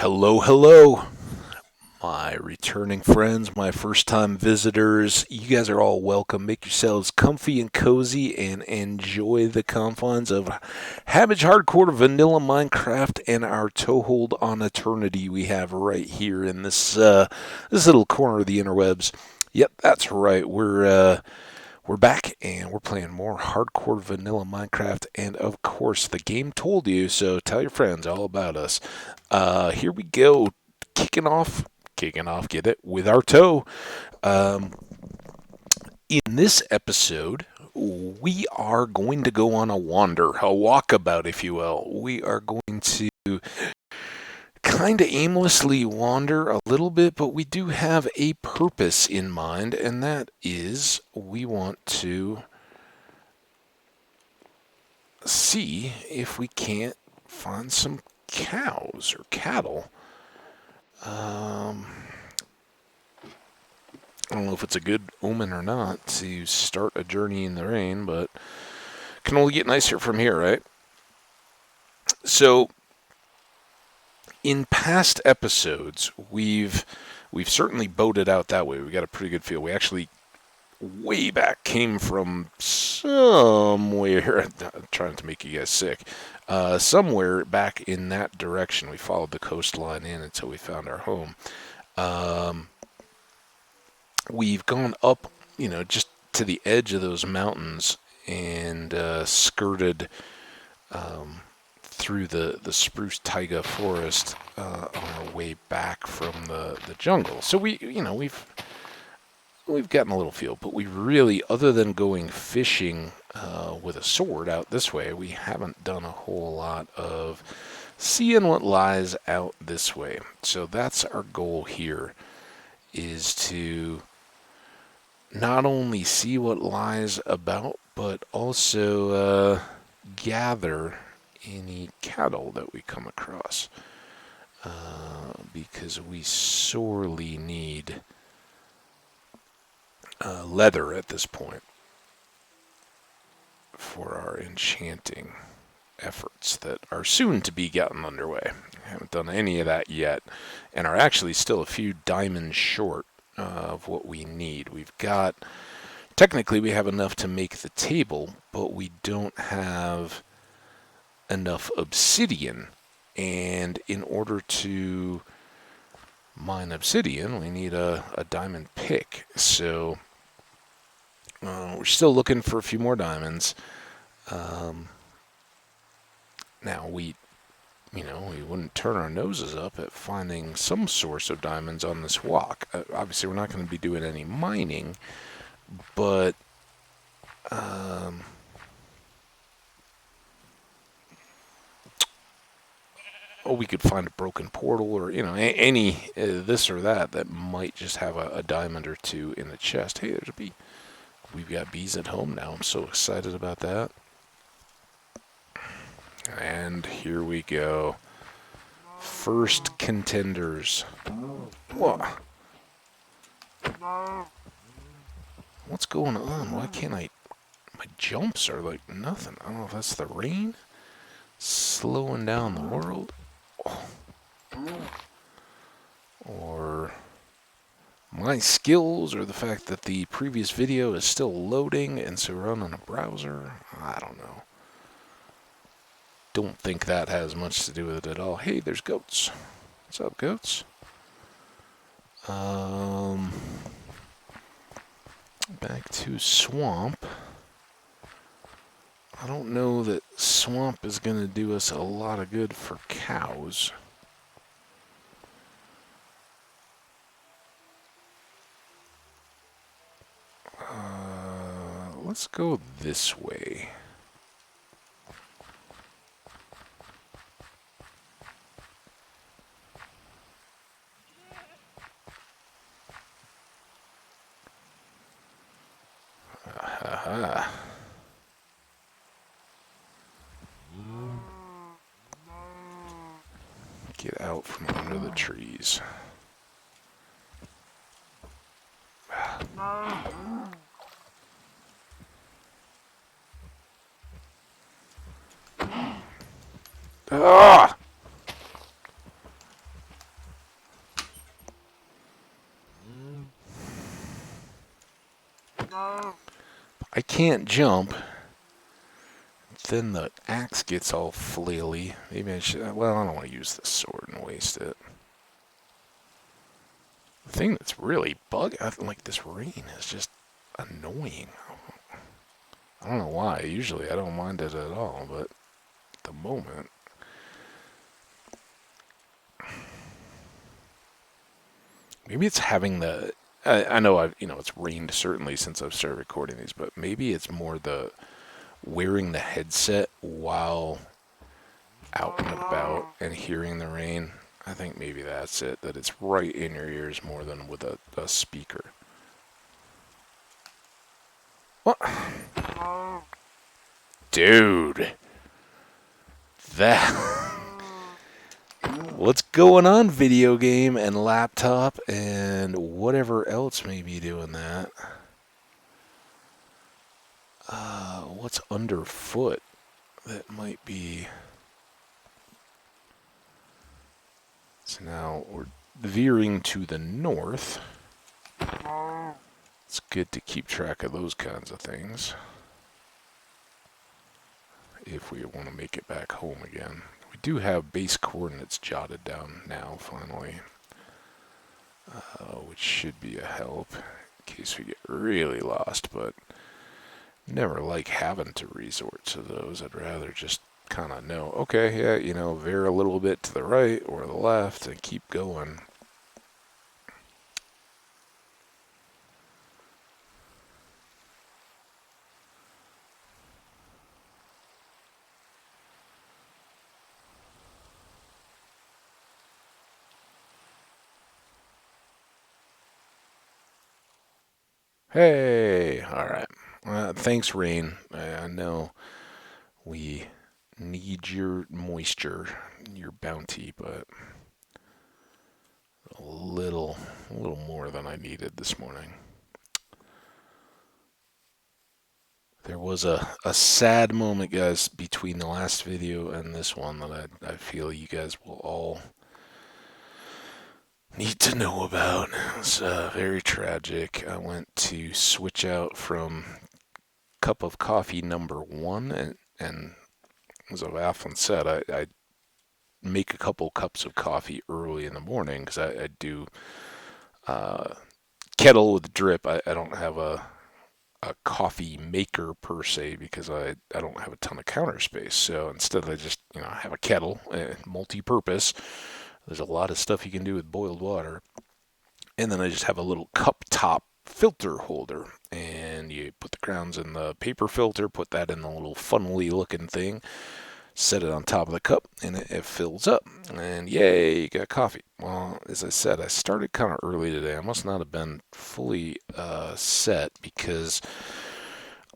Hello, hello, my returning friends, my first time visitors. You guys are all welcome. Make yourselves comfy and cozy and enjoy the confines of Hambbage Hardcore Vanilla Minecraft and our toehold on eternity we have right here in this little corner of the interwebs. Yep, that's right. We're back and we're playing more hardcore vanilla Minecraft, and of course, the game told you, so tell your friends all about us. Here we go, kicking off, get it, with our toe. Um, in this episode, we are going to go on a wander, a walkabout, if you will. We are going to kind of aimlessly wander a little bit, but we do have a purpose in mind, and that is we want to see if we can't find some cows or cattle. I don't know if it's a good omen or not to start a journey in the rain, but it can only get nicer from here, right? So, in past episodes, we've certainly boated out that way. We got a pretty good feel. We actually way back came from somewhere. I'm trying to make you guys sick. Somewhere back in that direction, we followed the coastline in until we found our home. We've gone up, just to the edge of those mountains and skirted through the spruce taiga forest on our way back from the jungle. So we've gotten a little feel, but we really, other than going fishing with a sword out this way, we haven't done a whole lot of seeing what lies out this way. So that's our goal here, is to not only see what lies about, but also gather any cattle that we come across, because we sorely need leather at this point for our enchanting efforts that are soon to be gotten underway. Haven't done any of that yet, and are actually still a few diamonds short of what we need. Technically we have enough to make the table, but we don't have enough obsidian, and in order to mine obsidian, we need a diamond pick. So we're still looking for a few more diamonds. Now we wouldn't turn our noses up at finding some source of diamonds on this walk. Obviously, we're not going to be doing any mining, but we could find a broken portal, or any this or that might just have a diamond or two in the chest. Hey, there's a bee. We've got bees at home now. I'm so excited about that. And here we go. First contenders. What? What's going on? Why can't I? My jumps are like nothing. I don't know if that's the rain slowing down the world, or my skills, or the fact that the previous video is still loading and so we're on a browser. I don't know. Don't think that has much to do with it at all. Hey, there's goats. What's up, goats? Back to swamp. I don't know that swamp is going to do us a lot of good for cows. Let's go this way. Aha. Get out from under the trees. Ah! I can't jump. Then the axe gets all flaily. Maybe I should. Well, I don't want to use this sword and waste it. The thing that's really like this rain is just annoying. I don't know why. Usually I don't mind it at all, but at the moment. Maybe it's having the. I know it's rained certainly since I've started recording these, but maybe it's more the wearing the headset while out and about and hearing the rain. I think maybe that's it, that it's right in your ears more than with a speaker. What? Dude. That. What's going on, video game and laptop and whatever else may be doing that? What's underfoot that might be... So now we're veering to the north. It's good to keep track of those kinds of things if we want to make it back home again. We do have base coordinates jotted down now, finally, which should be a help in case we get really lost, but never like having to resort to those. I'd rather just kind of know, okay, yeah, veer a little bit to the right or the left and keep going. Hey, all right. Thanks, rain. I know we need your moisture, your bounty, but a little more than I needed this morning. There was a sad moment, guys, between the last video and this one that I feel you guys will all need to know about. It's very tragic. I went to switch out from cup of coffee number one, and as I've often said, I make a couple cups of coffee early in the morning because I do kettle with drip. I don't have a coffee maker per se because I don't have a ton of counter space. So instead I just have a kettle, multi-purpose. There's a lot of stuff you can do with boiled water. And then I just have a little cup top filter holder, and you put the grounds in the paper filter, put that in the little funnely looking thing, set it on top of the cup, and it fills up. And yay, you got coffee. Well, as I said, I started kind of early today. I must not have been fully set because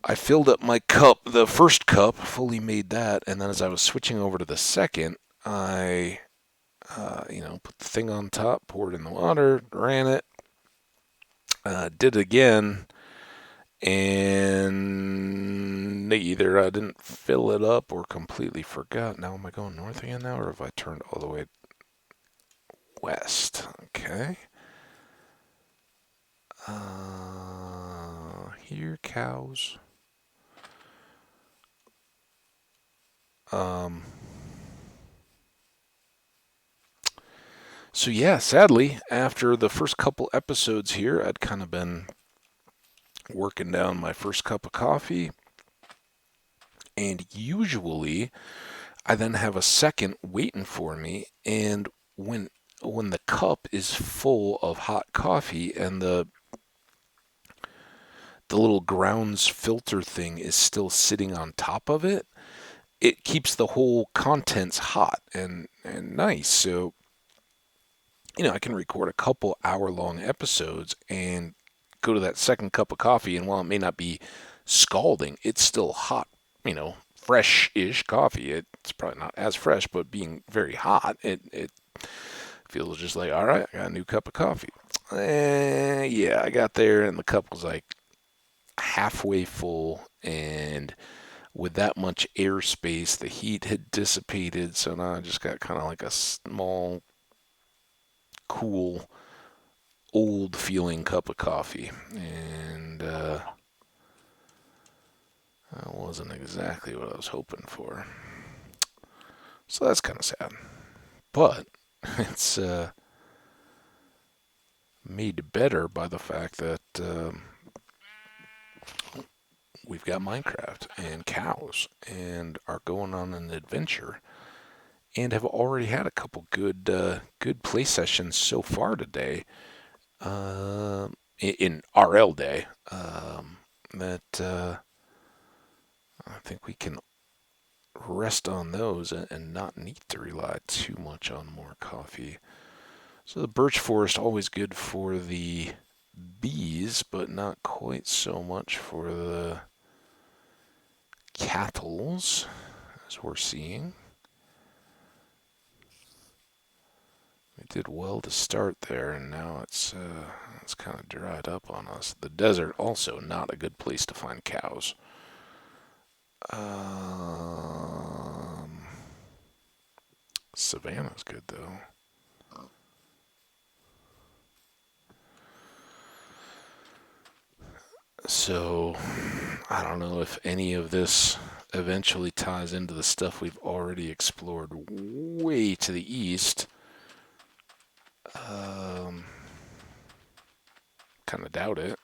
I filled up my cup, the first cup, fully made that, and then as I was switching over to the second, I put the thing on top, poured in the water, ran it, did it again, and either I didn't fill it up or completely forgot. Now, am I going north again now, or have I turned all the way west? Okay. Here, cows. So yeah, sadly, after the first couple episodes here, I'd kind of been working down my first cup of coffee, and usually I then have a second waiting for me, and when the cup is full of hot coffee and the little grounds filter thing is still sitting on top of it, it keeps the whole contents hot and nice. So I can record a couple hour-long episodes and go to that second cup of coffee, and while it may not be scalding, it's still hot, fresh-ish coffee. It's probably not as fresh, but being very hot, it feels just like, all right, I got a new cup of coffee. Yeah, I got there, and the cup was like halfway full, and with that much airspace, the heat had dissipated, so now I just got kind of like a small, cool, old feeling cup of coffee. And That wasn't exactly what I was hoping for. So that's kind of sad. But it's made better by the fact that we've got Minecraft and cows and are going on an adventure and have already had a couple good play sessions so far today in RL day that I think we can rest on those and not need to rely too much on more coffee. So the birch forest always good for the bees, but not quite so much for the cattles, as we're seeing. We did well to start there, and now it's kind of dried up on us. The desert also not a good place to find cows. Savannah's good though. So I don't know if any of this eventually ties into the stuff we've already explored way to the east. Kind of doubt it.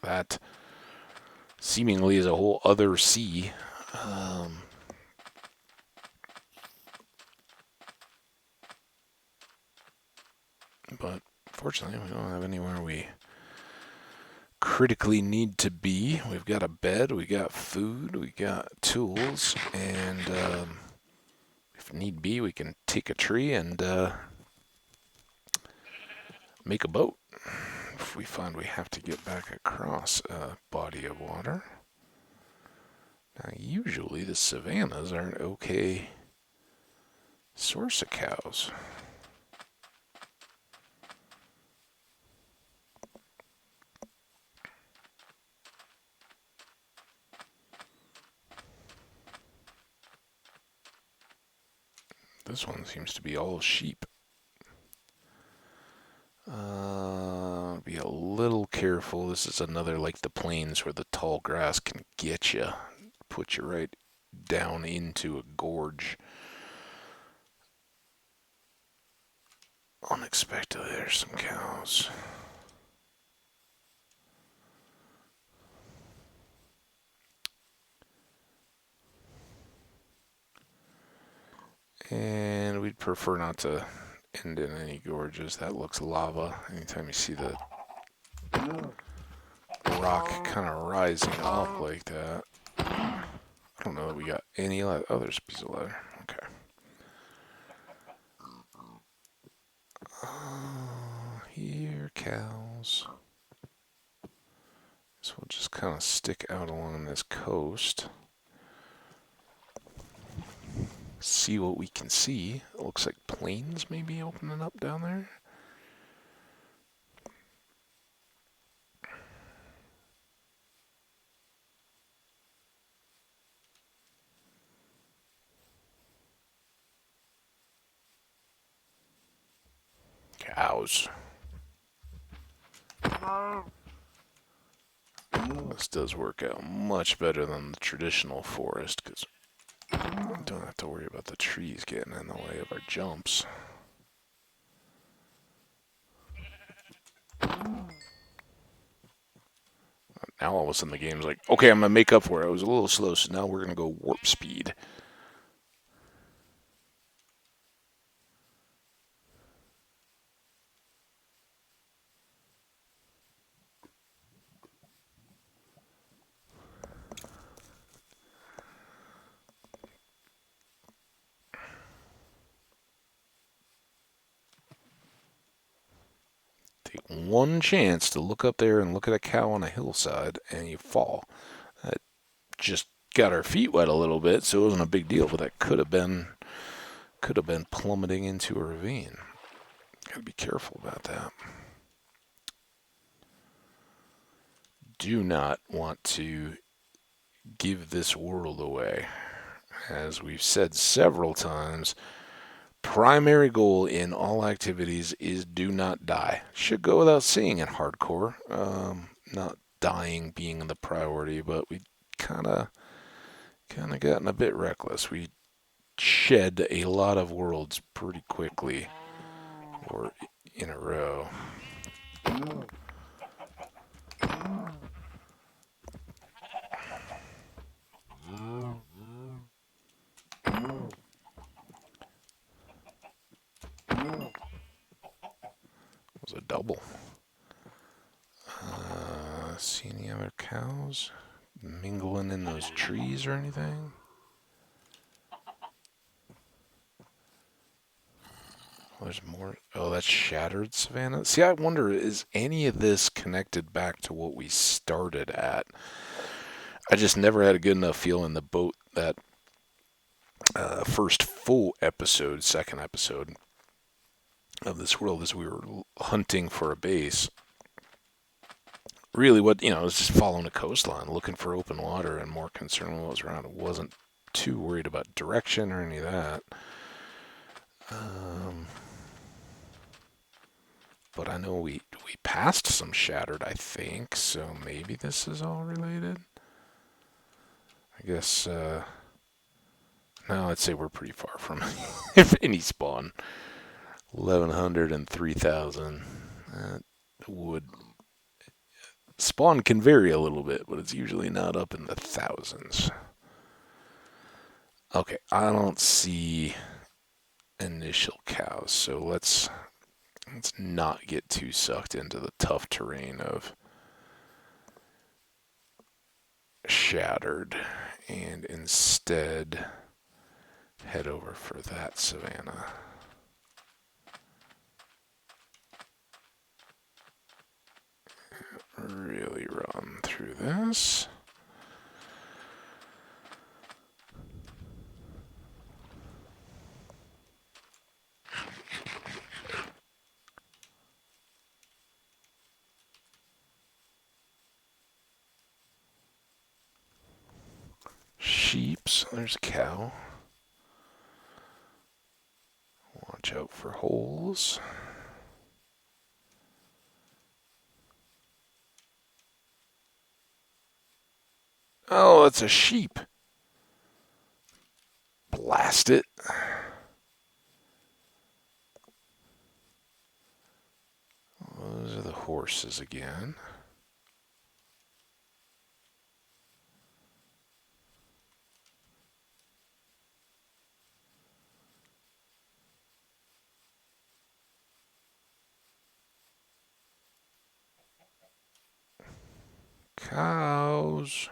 That seemingly is a whole other sea. But fortunately, we don't have anywhere we critically need to be. We've got a bed, we got food, we got tools, and if need be, we can take a tree and make a boat if we find we have to get back across a body of water. Now, usually the savannas are an okay source of cows. This one seems to be all sheep. Be a little careful. This is another like the plains where the tall grass can get you, put you right down into a gorge. Unexpectedly, there's some cows. And we'd prefer not to end in any gorges. That looks lava. Anytime you see the rock kind of rising up like that. I don't know that we got any leather. Oh, there's a piece of leather. Okay. Here, cows. So we'll just kind of stick out along this coast. See what we can see. It looks like plains maybe opening up down there. Cows. This does work out much better than the traditional forest because we don't have to worry about the trees getting in the way of our jumps. Now all of a sudden the game's like, okay, I'm going to make up for it. I was a little slow, so now we're going to go warp speed. Take one chance to look up there and look at a cow on a hillside, and you fall. That just got our feet wet a little bit, so it wasn't a big deal, but that could have been plummeting into a ravine. Gotta be careful about that. Do not want to give this world away. As we've said several times, primary goal in all activities is do not die. Should go without saying in hardcore. Not dying being the priority, but we kind of gotten a bit reckless. We shed a lot of worlds pretty quickly, or in a row. It was a double. See any other cows mingling in those trees or anything? Oh, there's more. Oh, that's shattered savanna. See, I wonder, is any of this connected back to what we started at? I just never had a good enough feel in the boat that first full episode, second episode of this world as we were hunting for a base. Really, what, I was just following the coastline, looking for open water and more concerned with what was around. I wasn't too worried about direction or any of that. But I know we passed some shattered, I think, so maybe this is all related. I guess, no, I'd say we're pretty far from if any spawn. 1,100 and 3,000. Would spawn can vary a little bit, but it's usually not up in the thousands. Okay, I don't see initial cows, so let's not get too sucked into the tough terrain of shattered, and instead head over for that savanna. Really run through this. Sheeps, there's a cow. Watch out for holes. Oh, that's a sheep. Blast it. Those are the horses again. Cows.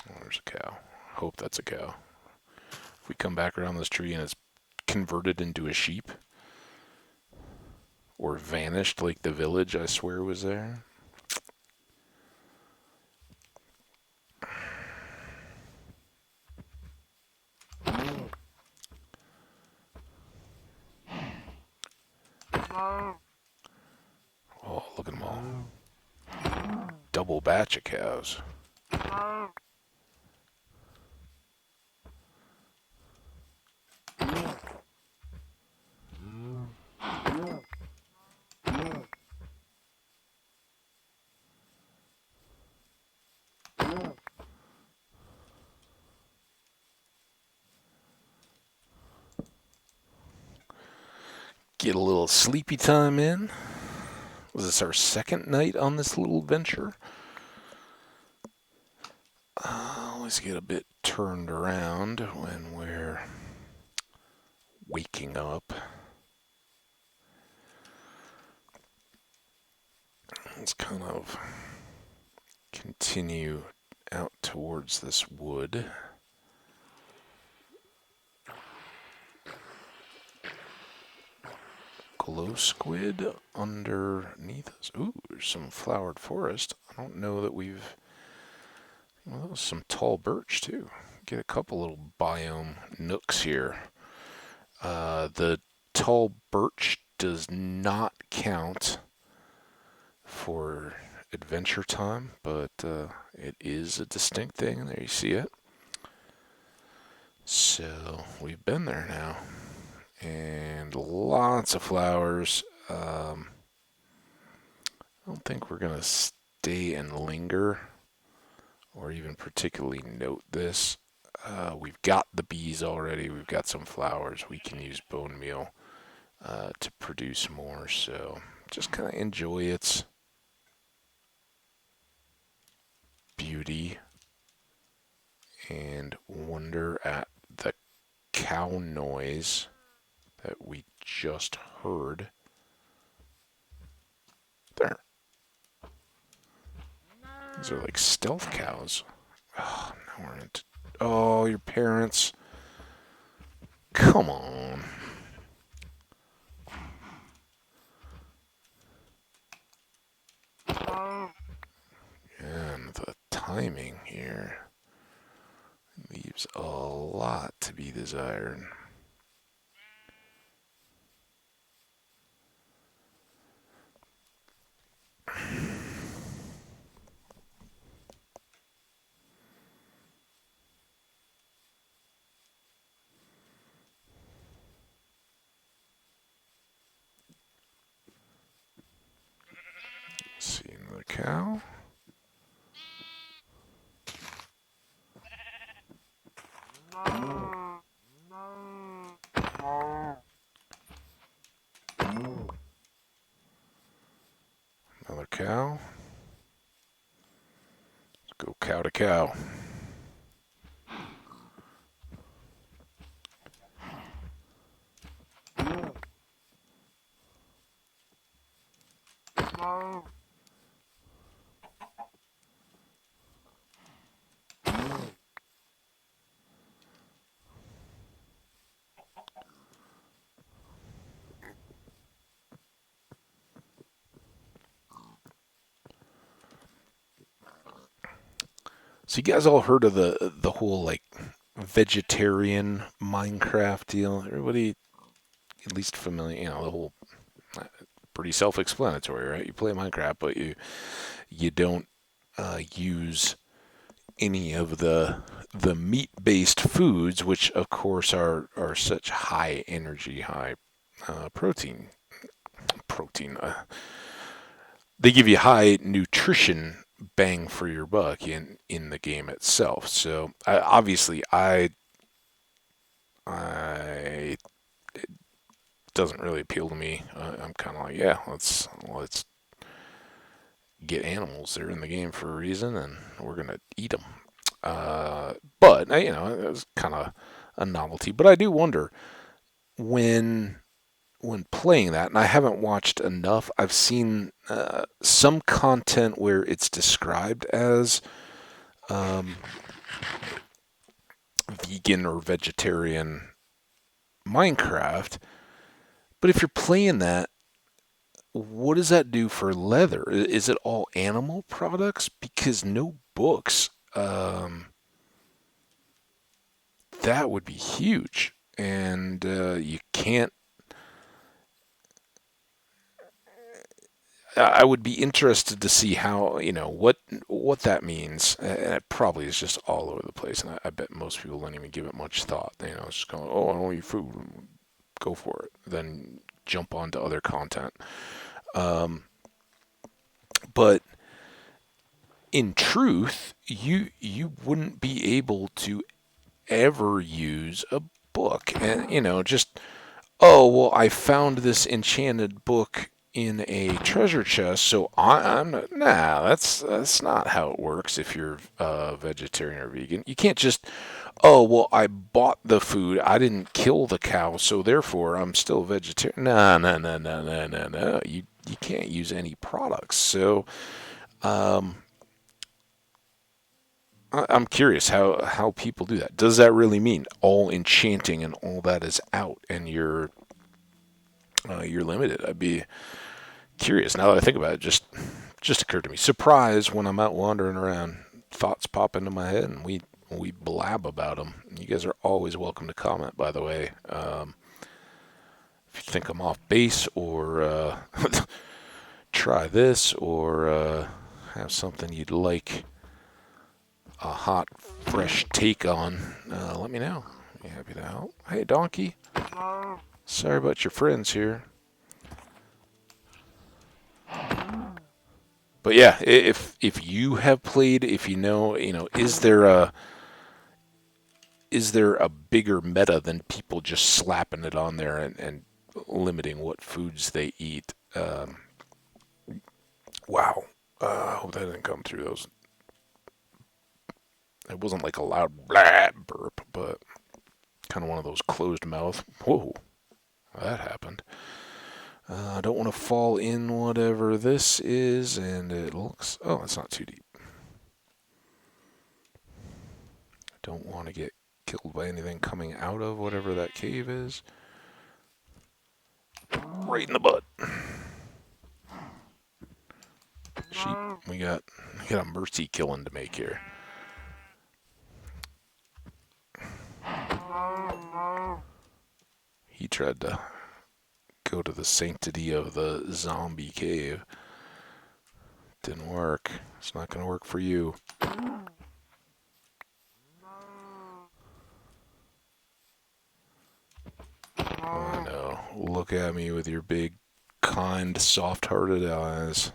Oh, there's a cow. Hope that's a cow. If we come back around this tree and it's converted into a sheep, or vanished like the village I swear was there. Oh, look at them all. Double batch of cows. Get a little sleepy time in. Was this our second night on this little venture? Always get a bit turned around when we're waking up. Let's kind of continue out towards this wood. Glow squid underneath us. Ooh, there's some flowered forest. I don't know that we've... Well, that was some tall birch, too. Get a couple little biome nooks here. The tall birch does not count for adventure time, but it is a distinct thing. There you see it. So we've been there now, and lots of flowers. I don't think we're gonna stay and linger, or even particularly note this. We've got the bees already. We've got some flowers. We can use bone meal to produce more. So just kind of enjoy its beauty and wonder at the cow noise that we just heard. There. These are like stealth cows. Oh, now we're into. Oh, your parents. Come on. And the timing here leaves a lot to be desired. Let's see another cow. Another cow. Let's go cow to cow. So you guys all heard of the whole like vegetarian Minecraft deal? Everybody at least familiar, the whole pretty self-explanatory, right? You play Minecraft, but you don't use any of the meat-based foods, which of course are such high energy, high protein. Protein. They give you high nutrition bang for your buck in the game itself. So obviously, I it doesn't really appeal to me. I'm kind of like, yeah, let's get animals. They're in the game for a reason, and we're gonna eat them. But it was kind of a novelty. But I do wonder when playing that, and I haven't watched enough. I've seen some content where it's described as um, vegan or vegetarian Minecraft. But if you're playing that, what does that do for leather? Is it all animal products? Because no books. That would be huge. And you can't. I would be interested to see how what that means. And it probably is just all over the place, and I bet most people don't even give it much thought. It's just going, oh, I don't eat food, go for it. Then jump onto other content. Um, but in truth, you wouldn't be able to ever use a book, and just oh, well, I found this enchanted book in a treasure chest, so I'm not, nah, that's not how it works if you're vegetarian or vegan. You can't just, oh, well, I bought the food, I didn't kill the cow, so therefore I'm still vegetarian. No, no, no, no, no, no, no. You can't use any products. So um, I'm curious how people do that. Does that really mean all enchanting and all that is out, and you're limited? I'd be curious. Now that I think about it, just occurred to me. Surprise when I'm out wandering around, thoughts pop into my head, and we blab about them. You guys are always welcome to comment, by the way. If you think I'm off base, or try this, or have something you'd like a hot, fresh take on, let me know. Be happy to help. Hey, donkey. Sorry about your friends here. But yeah, if you have played, if you know, is there a bigger meta than people just slapping it on there and limiting what foods they eat? Wow. I hope that didn't come through those. It wasn't like a loud blah burp, but kind of one of those closed mouth. Whoa, that happened. I don't want to fall in whatever this is, and it looks. Oh, it's not too deep. I don't want to get killed by anything coming out of whatever that cave is. Right in the butt. Sheep. We got a mercy killing to make here. He tried to go to the sanctity of the zombie cave. Didn't work. It's not going to work for you. I know. Look at me with your big, kind, soft-hearted eyes.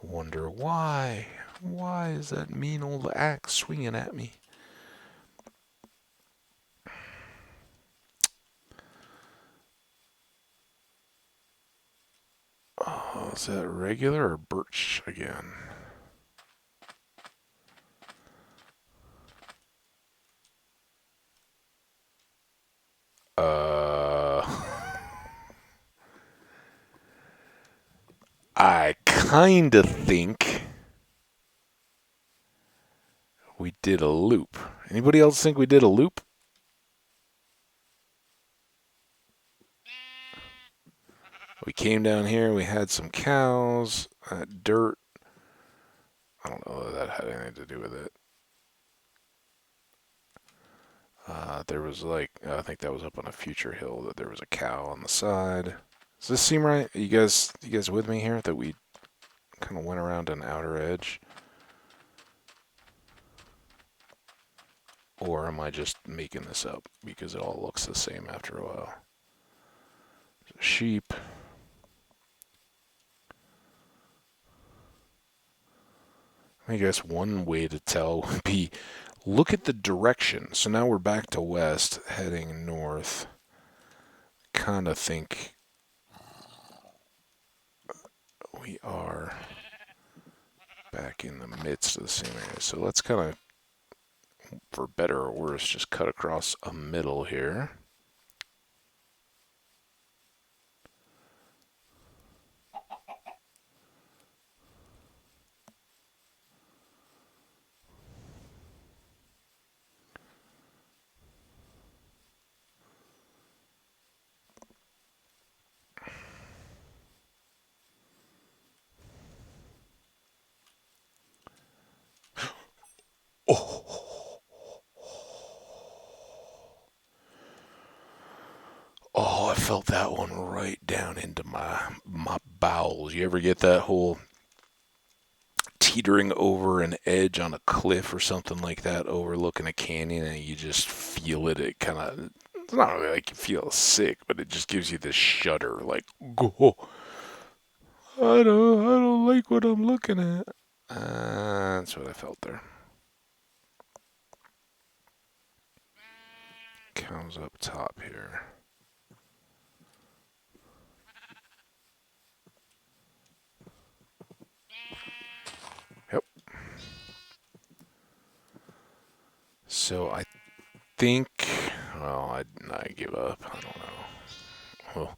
Wonder why? Why is that mean old axe swinging at me? Oh, is that regular or birch again? I kinda think we did a loop. Anybody else think we did a loop? We came down here, we had some cows, dirt. I don't know if that had anything to do with it. There was I think that was up on a future hill that there was a cow on the side. Does this seem right? You guys with me here? That we kind of went around an outer edge? Or am I just making this up because it all looks the same after a while? Sheep. I guess one way to tell would be look at the direction. So now we're back to west, heading north. Kind of think we are back in the midst of the same area. So let's kind of, for better or worse, just cut across a middle here. Oh, oh, I felt that one right down into my bowels. You ever get that whole teetering over an edge on a cliff or something like that, overlooking a canyon, and you just feel it? It kind of, it's not really like you feel sick, but it just gives you this shudder, like, oh, I don't like what I'm looking at. That's what I felt there. Comes up top here. Yep. So I think, well, I give up. I don't know. Well,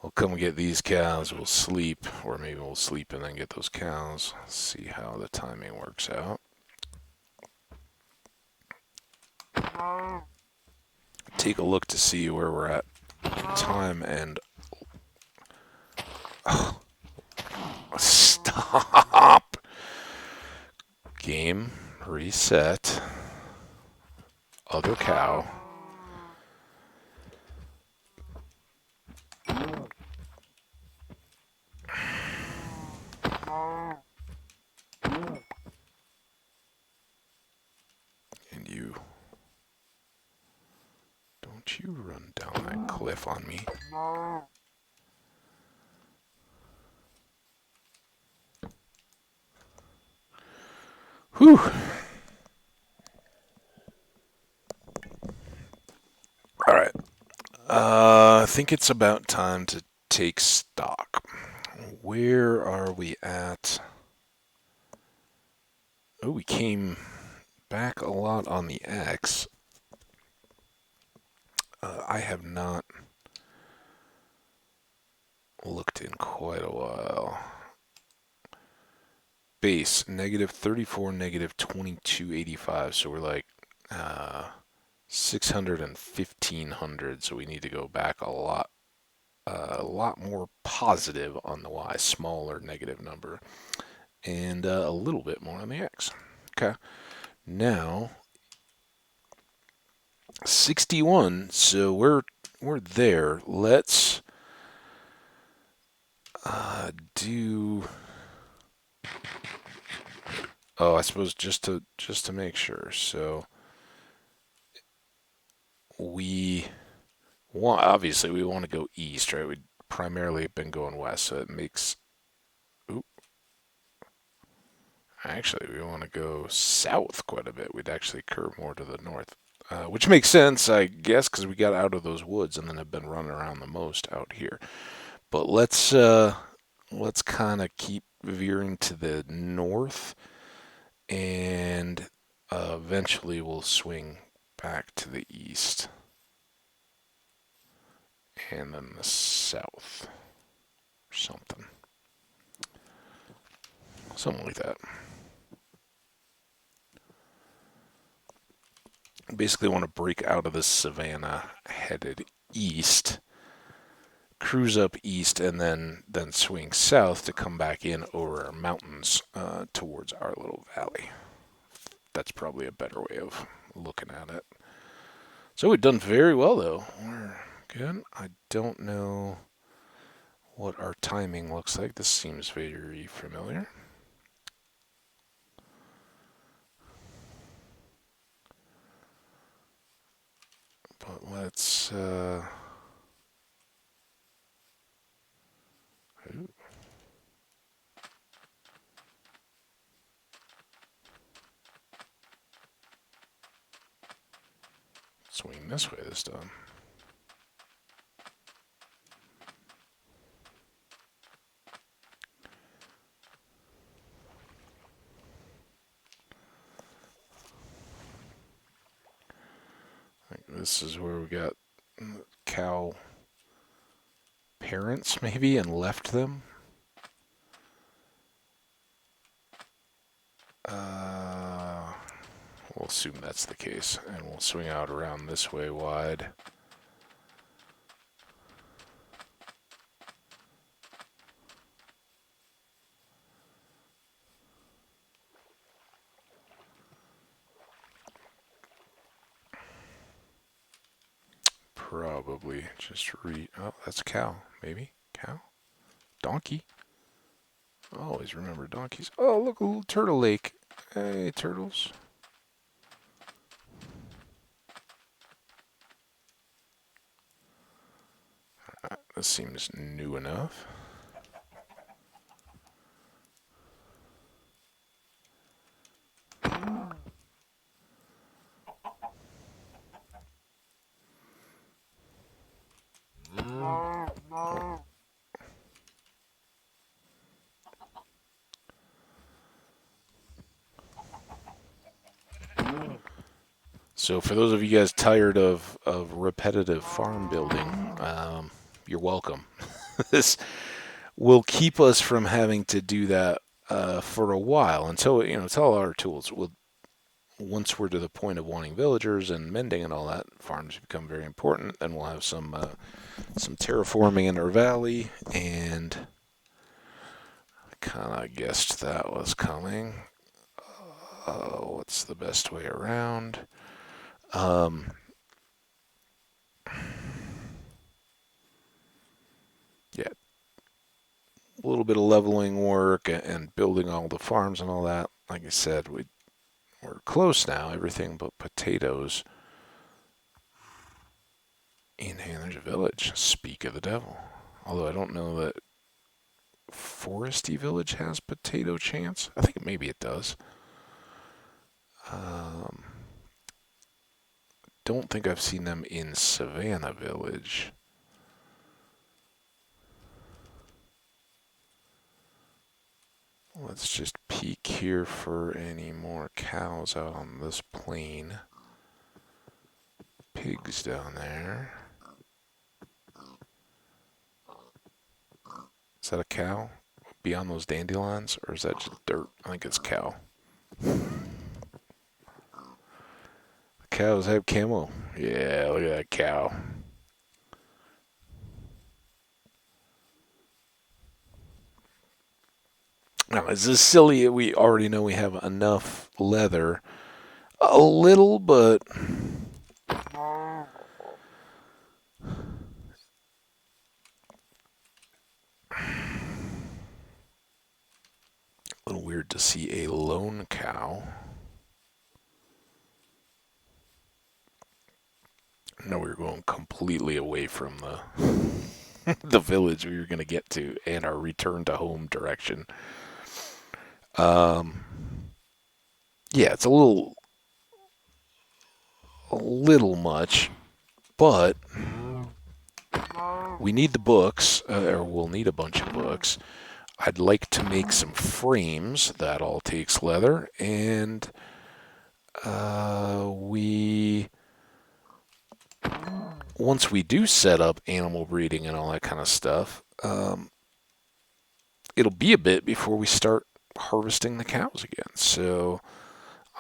we'll come get these cows. We'll sleep, or maybe we'll sleep and then get those cows. See how the timing works out. Take a look to see where we're at time and oh, stop. Game reset. Other cow. And you you run down that cliff on me? Whew. All right. I think it's about time to take stock. Where are we at? Oh, we came back a lot on the X. I have not looked in quite a while. Base, negative 34, negative 2285. So we're like 600 and 1500. So we need to go back a lot more positive on the Y, smaller negative number, and a little bit more on the X. Okay. Now 61. So we're there. Let's do. Oh, I suppose just to make sure. So we want, obviously we want to go east, right? We primarily have been going west, so it makes. Oop, actually, we want to go south quite a bit. We'd actually curve more to the north, which makes sense, I guess, because we got out of those woods and then have been running around the most out here. But let's kind of keep veering to the north, and eventually we'll swing back to the east and then the south or something like that. Basically want to break out of the savannah, headed east, cruise up east, and then swing south to come back in over our mountains towards our little valley. That's probably a better way of looking at it. So we've done very well, though. We're good. I don't know what our timing looks like. This seems very familiar. But let's... swing this way this time. This is where we got cow parents, maybe, and left them. We'll assume that's the case, and we'll swing out around this way wide. Probably just oh, that's a cow, maybe. Cow? Donkey? Always remember donkeys. Oh, look, a little turtle lake. Hey, turtles. This seems new enough. So for those of you guys tired of repetitive farm building, you're welcome. This will keep us from having to do that for a while until it's all our tools. Once we're to the point of wanting villagers and mending and all that, farms become very important. Then we'll have some terraforming in our valley, and I kind of guessed that was coming. What's the best way around? Yeah, a little bit of leveling work and building all the farms and all that. Like I said, we're close now. Everything but potatoes. And there's a village. Speak of the devil. Although I don't know that Foresty Village has potato chance. I think maybe it does. Um, don't think I've seen them in Savannah Village. Let's just peek here for any more cows out on this plain. Pigs down there. Is that a cow? Beyond those dandelions? Or is that just dirt? I think it's cow. Cows have camo. Yeah, look at that cow. Now, is this silly? We already know we have enough leather. A little, but a little weird to see a lone cow. No, we were going completely away from the village we were going to get to and our return to home direction. Um, yeah, it's a little much, but we need the books, or we'll need a bunch of books. I'd like to make some frames. That all takes leather, and we once we do set up animal breeding and all that kind of stuff, it'll be a bit before we start harvesting the cows again. So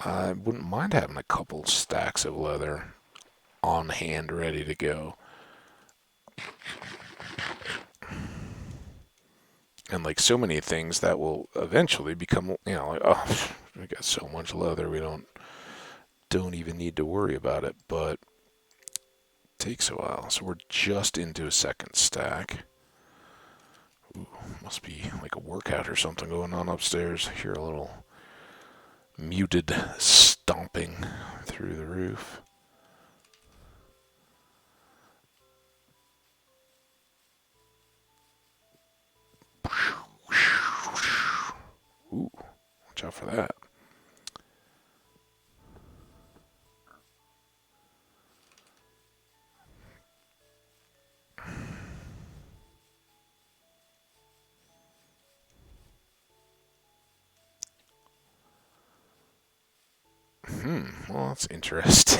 I wouldn't mind having a couple stacks of leather on hand, ready to go. And like so many things that will eventually become, like, oh, we got so much leather, we don't even need to worry about it. But it takes a while. So we're just into a second stack. Ooh, must be like a workout or something going on upstairs. Hear a little muted stomping through the roof. Ooh, watch out for that. Well, that's interesting.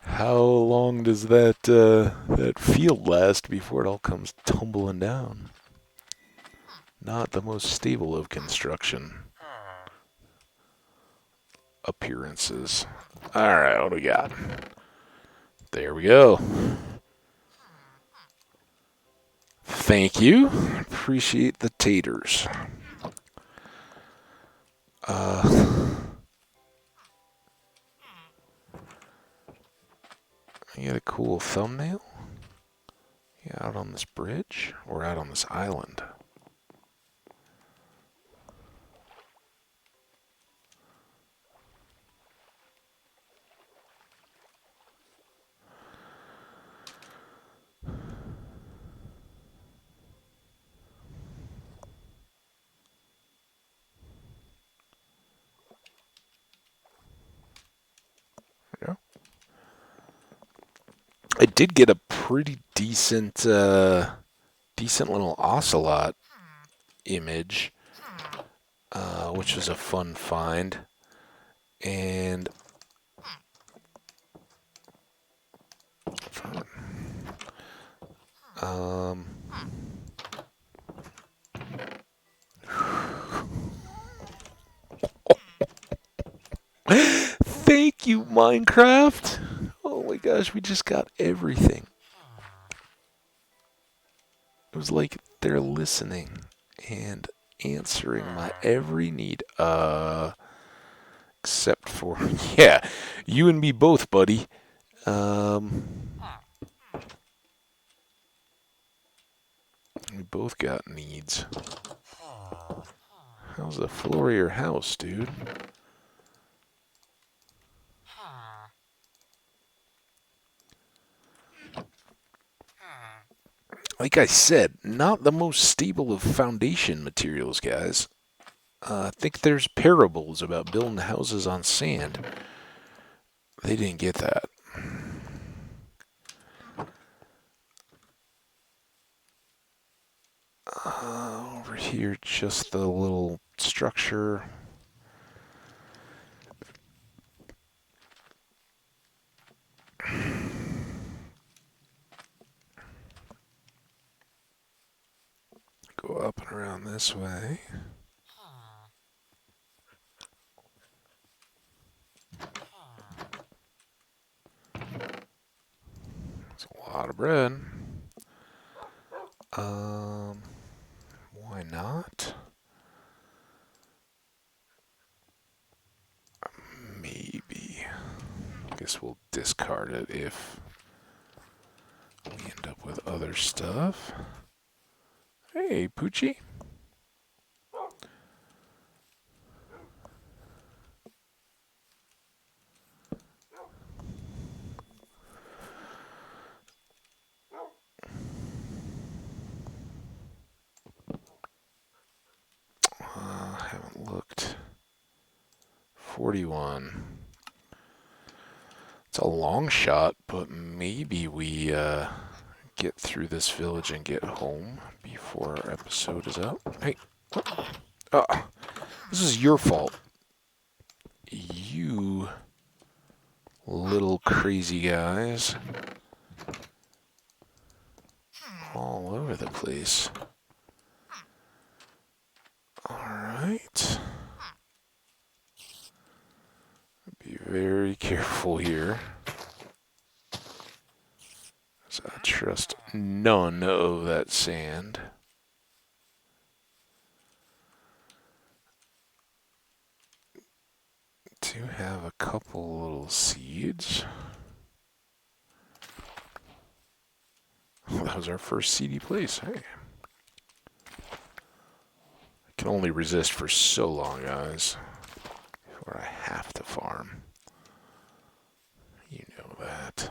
How long does that field last before it all comes tumbling down? Not the most stable of construction appearances. Alright, what do we got? There we go. Thank you. Appreciate the taters. You got a cool thumbnail? Yeah, out on this bridge? Or out on this island? Yeah. I did get a pretty decent little ocelot image, which was a fun find. And thank you, Minecraft. Oh my gosh, we just got everything. It was like they're listening and answering my every need. Except for, yeah, you and me both, buddy. We both got needs. How's the floor of your house, dude? Like I said, not the most stable of foundation materials, guys. I think there's parables about building houses on sand. They didn't get that. Over here, just the little structure. Go up and around this way. That's a lot of bread. Why not? Maybe. I guess we'll discard it if we end up with other stuff. Hey, Poochie. Haven't looked. 41. It's a long shot, but maybe we get through this village and get home before our episode is out. Hey, what? This is your fault. You little crazy guys. All over the place. Alright. Be very careful here. So I trust none of that sand. Do have a couple little seeds. That was our first seedy place. Hey. I can only resist for so long, guys. Before I have to farm. You know that.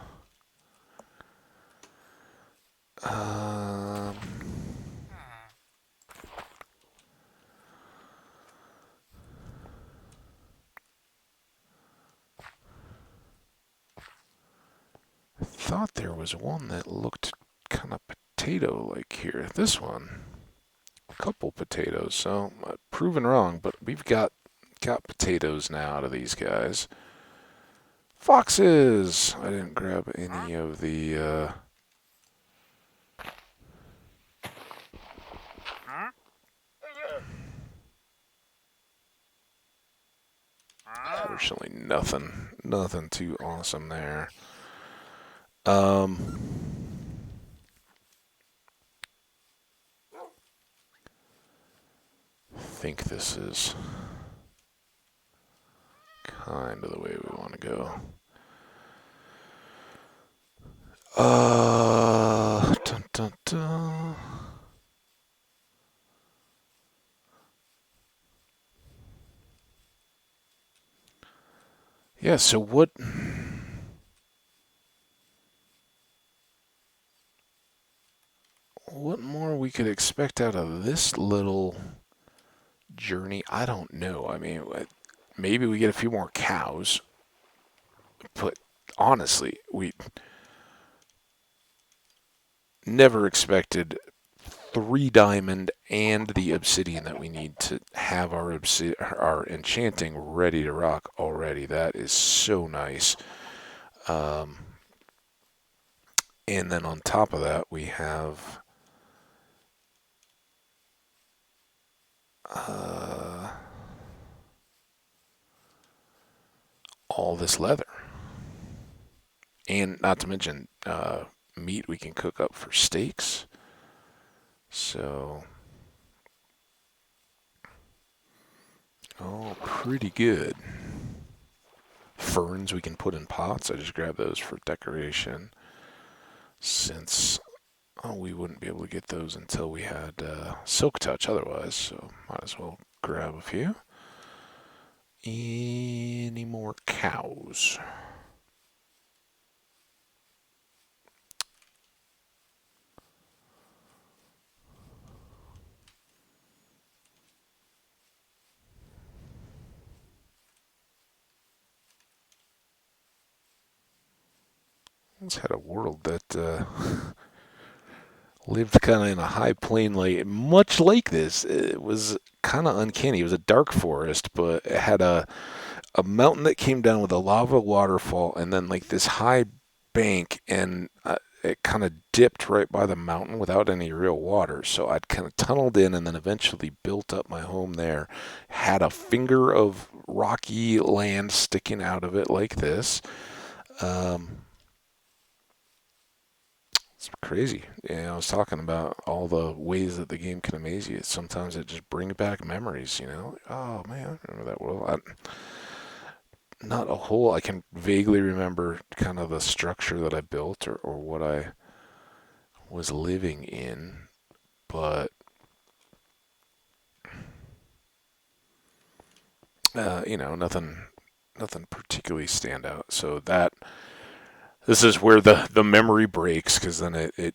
I thought there was one that looked kind of potato-like here. This one. A couple potatoes, so proven wrong, but we've got potatoes now out of these guys. Foxes! I didn't grab any of the, Unfortunately, nothing too awesome there. I think this is kind of the way we want to go. Dun, dun, dun. Yeah, so what more we could expect out of this little journey? I don't know. I mean, maybe we get a few more cows, but honestly, we never expected 3 diamond and the obsidian that we need to have our enchanting ready to rock already. That is so nice. And then on top of that, we have all this leather. And not to mention meat we can cook up for steaks. So, oh, pretty good. Ferns we can put in pots. I just grabbed those for decoration. Since we wouldn't be able to get those until we had Silk Touch otherwise, so might as well grab a few. Any more cows? Once had a world that lived kind of in a high plain, like much like this. It was kind of uncanny. It was a dark forest, but it had a mountain that came down with a lava waterfall, and then like this high bank, and it kind of dipped right by the mountain without any real water. So I'd kind of tunneled in, and then eventually built up my home there. Had a finger of rocky land sticking out of it like this. Um, It's crazy. I was talking about all the ways that the game can amaze you. Sometimes it just brings back memories, you know? Oh, man, I remember that world. Not a whole, I can vaguely remember kind of the structure that I built or what I was living in, but, nothing particularly stand out. So this is where the memory breaks, because then it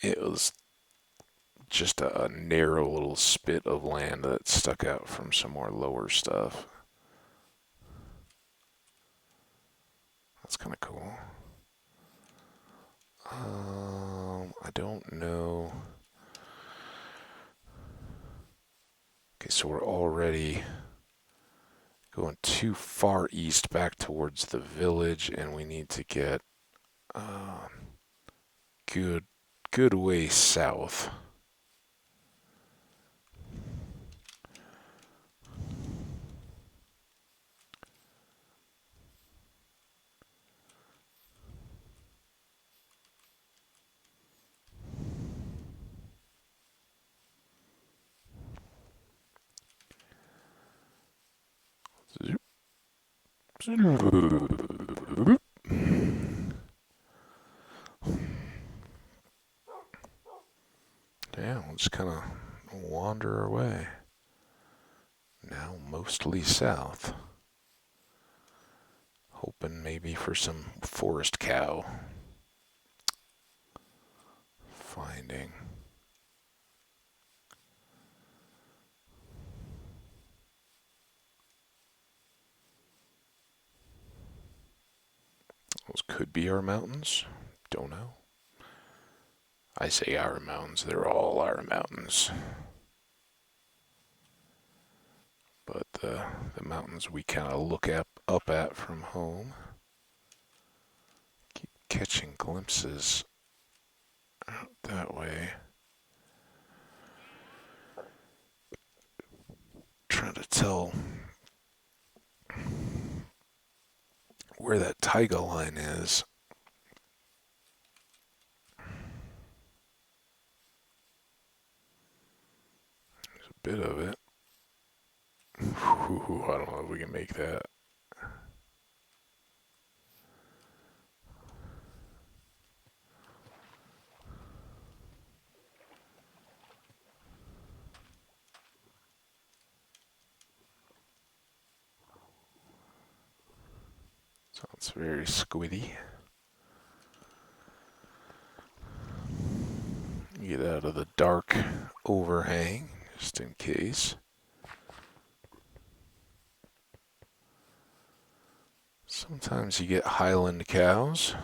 was just a narrow little spit of land that stuck out from some more lower stuff. That's kind of cool. I don't know. Okay, so we're already going too far east back towards the village, and we need to get uh, good, good way south. Yeah, we'll just kind of wander our way. Now mostly south. Hoping maybe for some forest cow finding. Those could be our mountains. Don't know. I say our mountains, they're all our mountains. But the mountains we kind of look up at from home. Keep catching glimpses out that way. Trying to tell where that taiga line is. There's a bit of it. Ooh, I don't know if we can make that. Sounds very squiddy. Get out of the dark overhang, just in case. Sometimes you get Highland cows.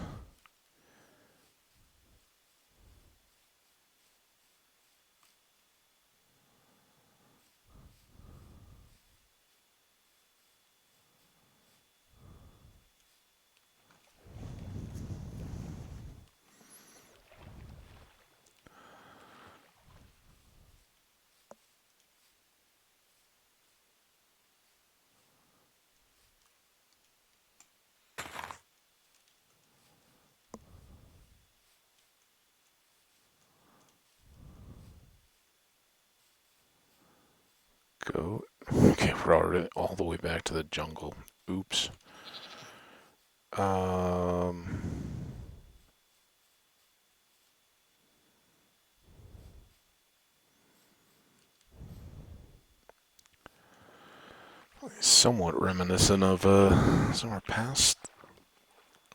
Goat. Okay, we're already all the way back to the jungle. Oops. Um, Somewhat reminiscent of some of our past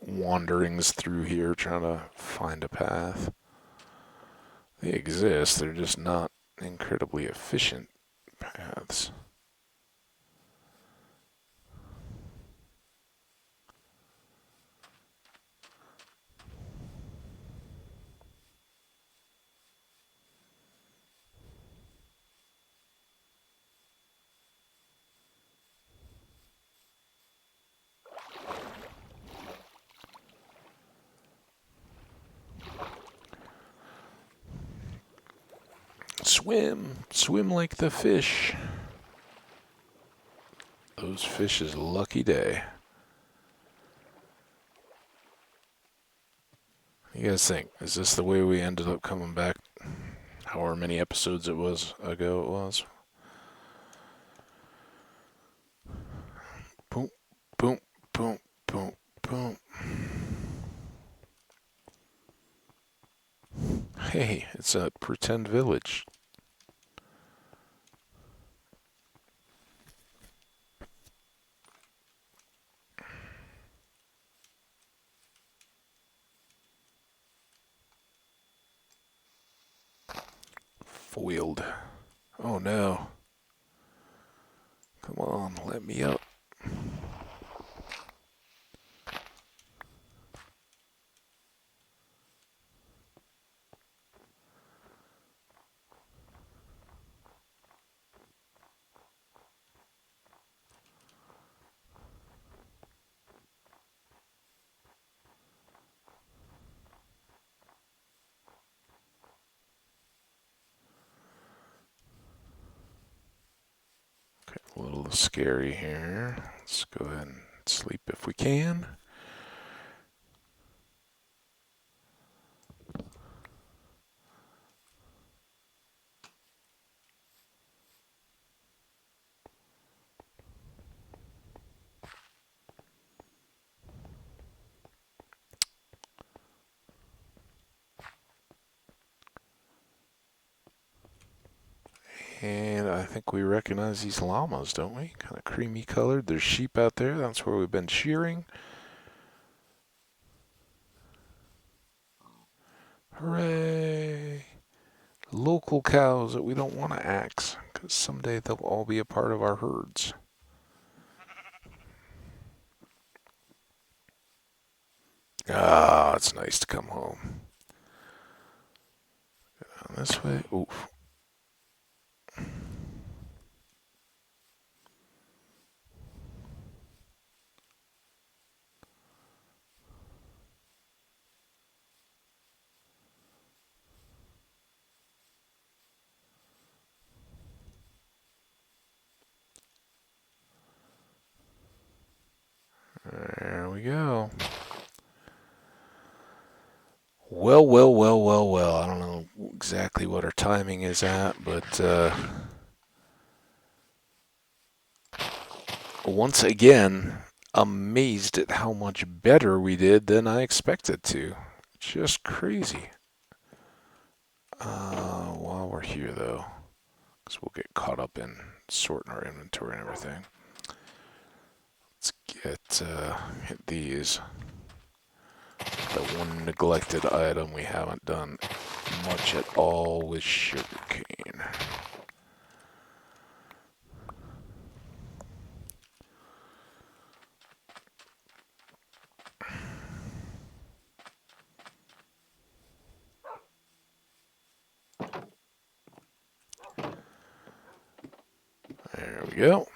wanderings through here, trying to find a path. They exist, they're just not incredibly efficient paths. Swim. Swim like the fish. Those fish's lucky day. What do you guys think? Is this the way we ended up coming back? However many episodes ago it was. Boom, boom, boom, boom, boom. Hey, it's a pretend village. Foiled. Oh no. Come on, let me up. Okay, a little scary here. Let's go ahead and sleep if we can. And I think we recognize these llamas, don't we? Kind of creamy colored. There's sheep out there. That's where we've been shearing. Hooray! Local cows that we don't want to axe, because someday they'll all be a part of our herds. Ah, it's nice to come home. Go down this way. Oof. There we go. Well, well, well, well, well. I don't know exactly what our timing is at, but once again, amazed at how much better we did than I expected to. Just crazy. While we're here, though, because we'll get caught up in sorting our inventory and everything. Let's hit these. The one neglected item we haven't done much at all with sugarcane. There we go.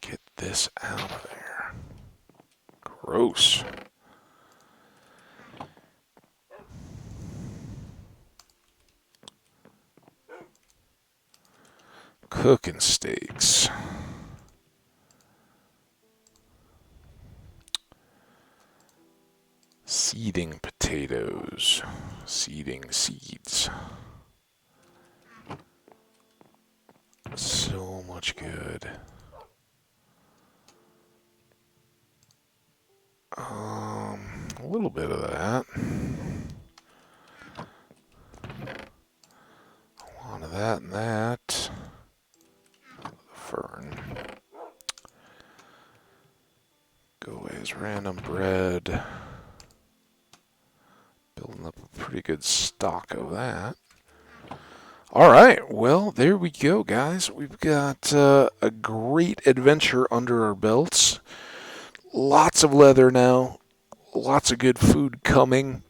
Get this out of there. Gross. Cooking steaks. Seeding potatoes. Seeding seeds. So much good. A little bit of that. A lot of that and that. Fern. Go away as random bread. Building up a pretty good stock of that. Alright, well, there we go, guys. We've got a great adventure under our belts. Lots of leather now. Lots of good food coming.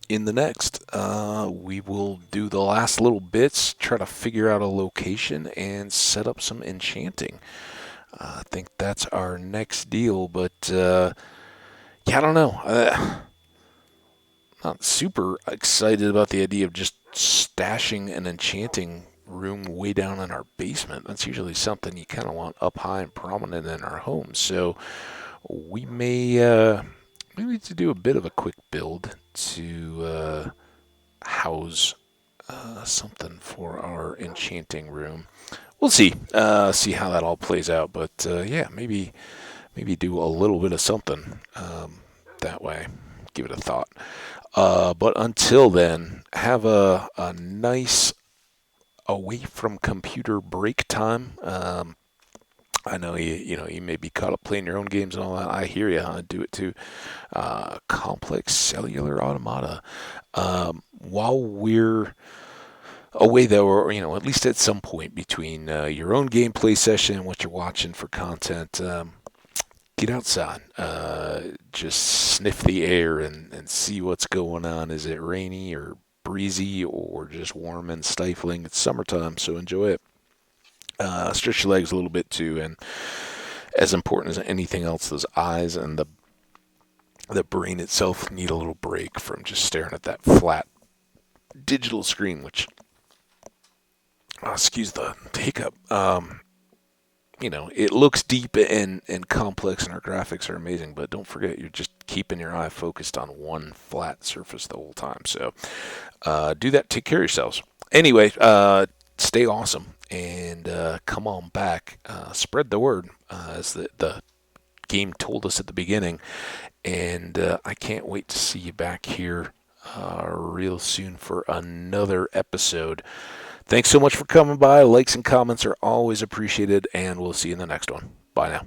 In the next, we will do the last little bits, try to figure out a location, and set up some enchanting. I think that's our next deal, but yeah, I don't know. I'm super excited about the idea of just stashing an enchanting room way down in our basement. That's usually something you kind of want up high and prominent in our home. So we may need to do a bit of a quick build to house something for our enchanting room. We'll see how that all plays out. But yeah, maybe do a little bit of something that way. Give it a thought. But until then, have a nice away from computer break time. I know you may be caught up playing your own games and all that. I hear you. I do it too. Complex cellular automata. While we're away though, or at least at some point between your own gameplay session and what you're watching for content, get outside. Just sniff the air and see what's going on. Is it rainy or breezy or just warm and stifling? It's summertime, so enjoy it. Stretch your legs a little bit too, and as important as anything else, those eyes and the brain itself need a little break from just staring at that flat digital screen. Which, excuse the hiccup. It looks deep and complex, and our graphics are amazing. But don't forget, you're just keeping your eye focused on one flat surface the whole time. So do that. Take care of yourselves. Anyway, stay awesome and come on back. Spread the word, as the game told us at the beginning. And I can't wait to see you back here real soon for another episode. Thanks so much for coming by. Likes and comments are always appreciated, and we'll see you in the next one. Bye now.